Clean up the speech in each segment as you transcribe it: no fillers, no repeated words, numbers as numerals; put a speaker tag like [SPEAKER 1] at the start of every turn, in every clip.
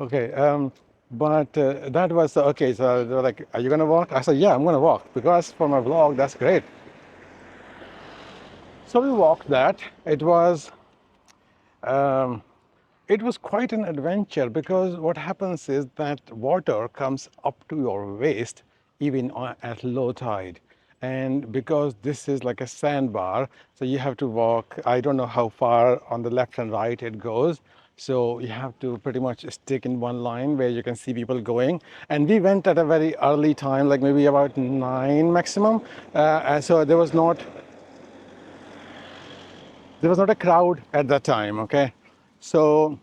[SPEAKER 1] Okay. But that was okay. So they were like, "Are you gonna walk?" I said, "Yeah, I'm gonna walk because for my vlog, that's great." So we walked that. Um, it was quite an adventure because what happens is that water comes up to your waist even at low tide. And because this is like a sandbar, so you have to walk, I don't know how far on the left and right it goes. So you have to pretty much stick in one line where you can see people going. And we went at a very early time, like maybe about 9 maximum. And so there was not a crowd at that time, okay? So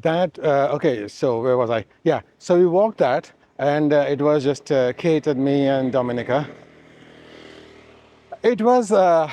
[SPEAKER 1] okay, so where was I? Yeah, so we walked that, and it was just Kate and me and Dominica. It was, I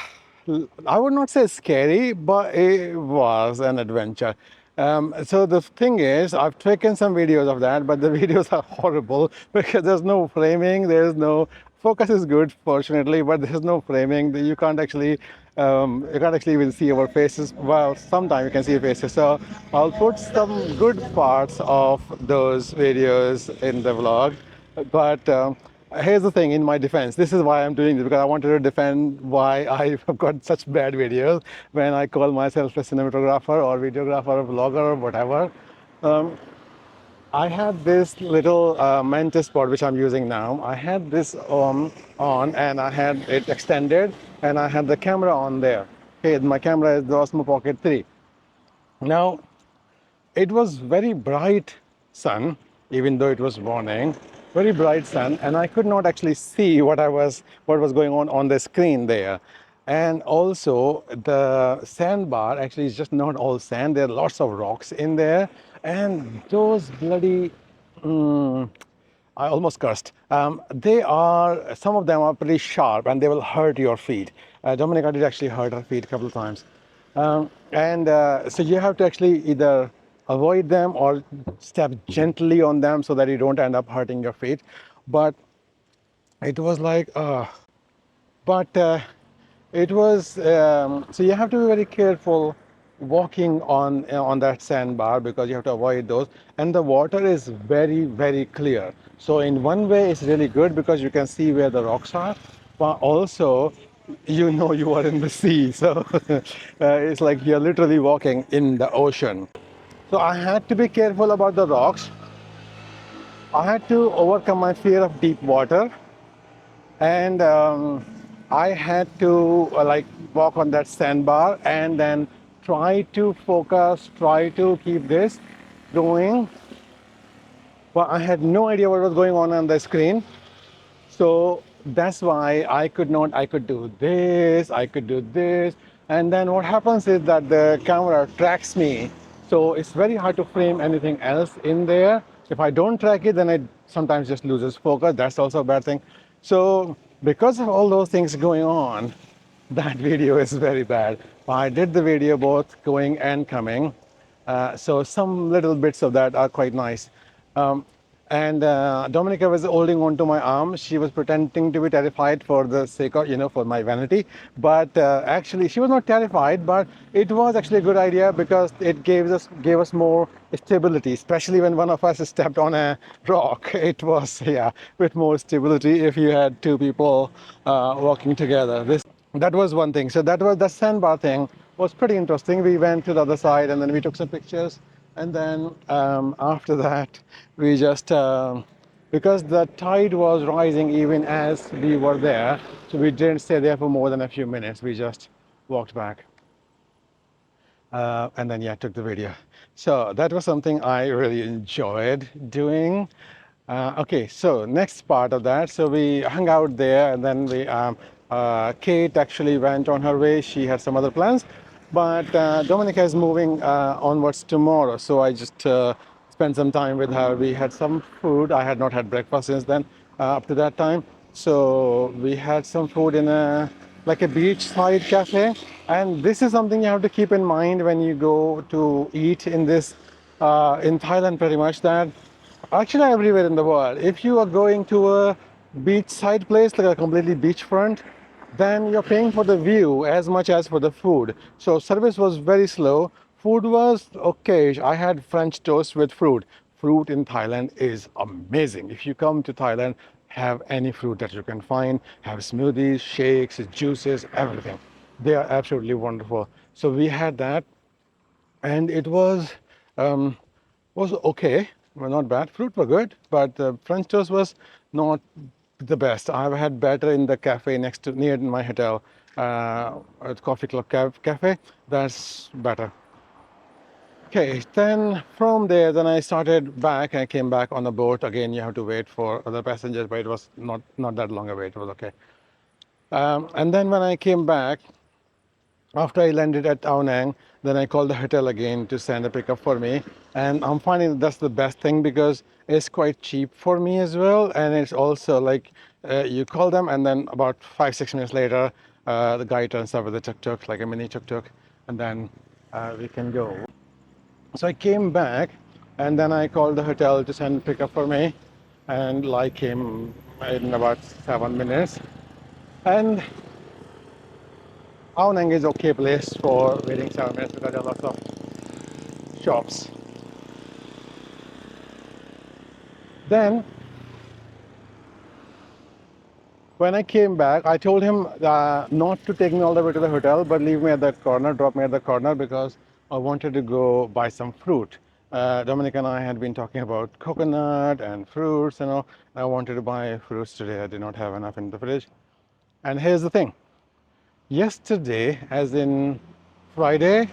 [SPEAKER 1] would not say scary, but it was an adventure. So the thing is, I've taken some videos of that, but the videos are horrible because there's no framing, there's no focus is good, fortunately, but there's no framing. You can't actually even see our faces. Well, sometimes you can see faces. So I'll put some good parts of those videos in the vlog, but. Here's the thing, in my defense, this is why I'm doing this, because I wanted to defend why I've got such bad videos when I call myself a cinematographer or videographer or vlogger or whatever. Um, I had this little Mantis pod which I'm using now. I had this on and I had it extended and I had the camera on there. Okay, my camera is the Osmo Pocket 3. Now, it was very bright sun, even though it was morning, very bright sun, and I could not actually see what was going on the screen there. And also the sandbar actually is just not all sand. There are lots of rocks in there, and those bloody I almost cursed. Some of them are pretty sharp and they will hurt your feet. Dominica did actually hurt her feet a couple of times. And so you have to actually either avoid them or step gently on them so that you don't end up hurting your feet. But it was like, but it was so you have to be very careful walking on that sandbar because you have to avoid those, and the water is very very clear. So in one way it's really good because you can see where the rocks are, but also you are in the sea. So it's like you're literally walking in the ocean. So I had to be careful about the rocks. I had to overcome my fear of deep water, and I had to like walk on that sandbar and then try to focus, try to keep this going. But I had no idea what was going on the screen. So that's why I could do this, I could do this. And then what happens is that the camera tracks me. So it's very hard to frame anything else in there. If I don't track it, then it sometimes just loses focus. That's also a bad thing. So because of all those things going on, that video is very bad. I did the video both going and coming. So some little bits of that are quite nice. Um, and Dominica was holding on to my arm. She was pretending to be terrified for the sake of, for my vanity. But actually, she was not terrified, but it was actually a good idea because it gave us more stability, especially when one of us stepped on a rock. It was, yeah, a bit more stability if you had two people walking together. That was one thing. So that was the sandbar thing was pretty interesting. We went to the other side and then we took some pictures. And then after that, we just because the tide was rising even as we were there, so we didn't stay there for more than a few minutes. We just walked back. And then yeah, took the video. So that was something I really enjoyed doing. Okay, so next part of that. So we hung out there, and then Kate actually went on her way. She had some other plans, but Dominica is moving onwards tomorrow. So I just spent some time with her. We had some food. I had not had breakfast since then, up to that time. So we had some food in a beachside cafe, and this is something you have to keep in mind when you go to eat in Thailand, pretty much that actually everywhere in the world, if you are going to a beachside place like a completely beachfront, then you're paying for the view as much as for the food. So service was very slow Food was okay. I had French toast with fruit. Fruit in Thailand is amazing. If you come to Thailand, have any fruit that you can find, have smoothies, shakes, juices, everything. They are absolutely wonderful. So we had that, and it was okay. Well, not bad. Fruit were good, but French toast was not the best. I've had better in the cafe next to near my hotel, at Coffee Club Cafe. That's better. Okay, then from there, then I started back. I came back on the boat again. You have to wait for other passengers, but it was not that long a wait. It was okay. And then when I came back, after I landed at Ao Nang, then I called the hotel again to send a pickup for me. And I'm finding that's the best thing because it's quite cheap for me as well. And it's also like you call them, and then about 5, 6 minutes later, the guy turns up with a tuk tuk, like a mini tuk tuk, and then we can go. So I came back, and then I called the hotel to send pickup for me, and like came in about 7 minutes. And Ao Nang is okay place for waiting 7 minutes because there are lots of shops. Then when I came back, I told him not to take me all the way to the hotel, but leave me at that corner, drop me at the corner because I wanted to go buy some fruit. Dominic and I had been talking about coconut and fruits, and all. I wanted to buy fruits today. I did not have enough in the fridge. And here's the thing. Yesterday, as in Friday,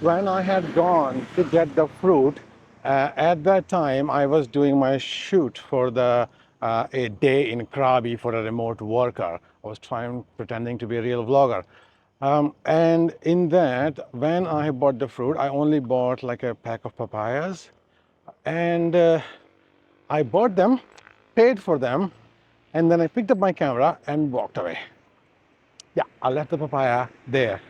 [SPEAKER 1] when I had gone to get the fruit, at that time I was doing my shoot for the a day in Krabi for a remote worker. I was trying pretending to be a real vlogger. And in that, when I bought the fruit, I only bought like a pack of papayas, and I bought them, paid for them, and then I picked up my camera and walked away. Yeah, I left the papaya there.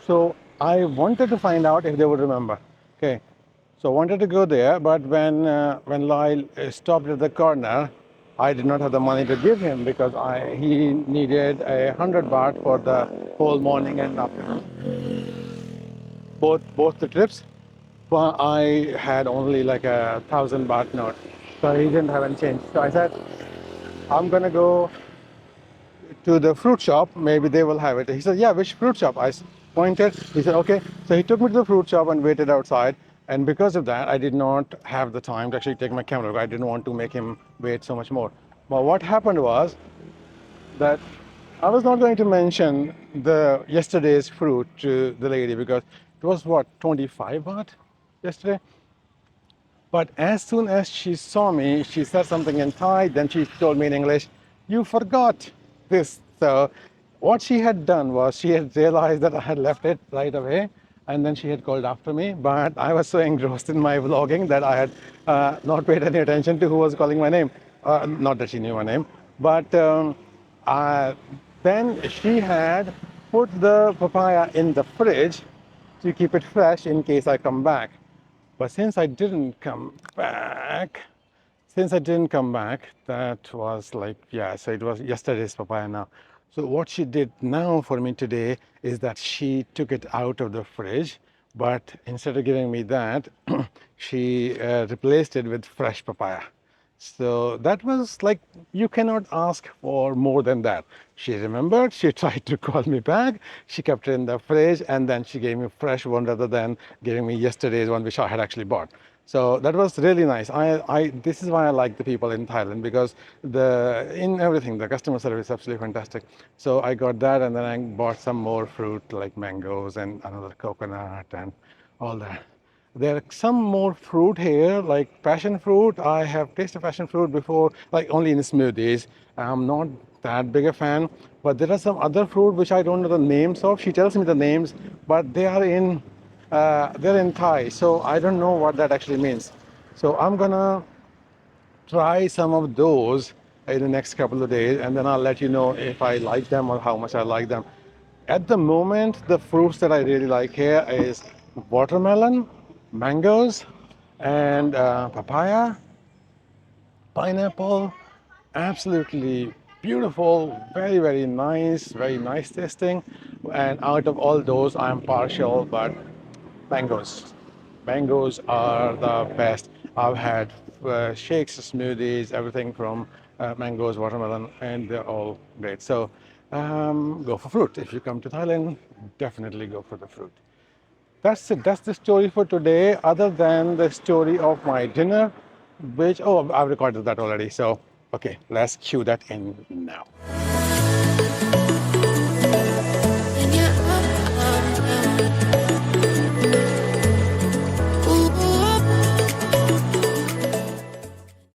[SPEAKER 1] So I wanted to find out if they would remember. Okay, so I wanted to go there, but when Lyle stopped at the corner, I did not have the money to give him because he needed 100 baht for the whole morning and afternoon, both the trips. But I had only like 1,000 baht note, so he didn't have any change. So I said, I'm gonna go to the fruit shop, maybe they will have it. He said, yeah, which fruit shop? I pointed. He said, okay. So he took me to the fruit shop and waited outside. And because of that, I did not have the time to actually take my camera. I didn't want to make him wait so much more. But what happened was that I was not going to mention the yesterday's fruit to the lady because it was what, 25 baht yesterday? But as soon as she saw me, she said something in Thai, then she told me in English, you forgot this. So what she had done was she had realized that I had left it right away, and then she had called after me. But I was so engrossed in my vlogging that I had not paid any attention to who was calling my name. Not that she knew my name, but uh, then she had put the papaya in the fridge to keep it fresh in case I come back. But since I didn't come back, that was like, yeah, so it was yesterday's papaya now. So what she did now for me today is that she took it out of the fridge, but instead of giving me that, she replaced it with fresh papaya. So that was like, you cannot ask for more than that. She remembered, she tried to call me back, she kept it in the fridge, and then she gave me a fresh one rather than giving me yesterday's one, which I had actually bought. So that was really nice. This is why I like the people in Thailand because in everything, the customer service is absolutely fantastic. So I got that, and then I bought some more fruit like mangoes and another coconut and all that. There are some more fruit here, like passion fruit. I have tasted passion fruit before, like only in smoothies. I'm not that big a fan, but there are some other fruit which I don't know the names of. She tells me the names, but they're in Thai, so I don't know what that actually means. So I'm gonna try some of those in the next couple of days, and then I'll let you know if I like them or how much I like them. At the moment, the fruits that I really like here is watermelon, mangoes, and papaya, pineapple. Absolutely beautiful, very nice tasting. And out of all those, I'm partial, but Mangoes. Mangoes are the best. I've had shakes, smoothies, everything from mangoes, watermelon, and they're all great. So go for fruit. If you come to Thailand, definitely go for the fruit. That's it. That's the story for today, other than the story of my dinner, which, oh, I've recorded that already. So, okay, let's cue that in now.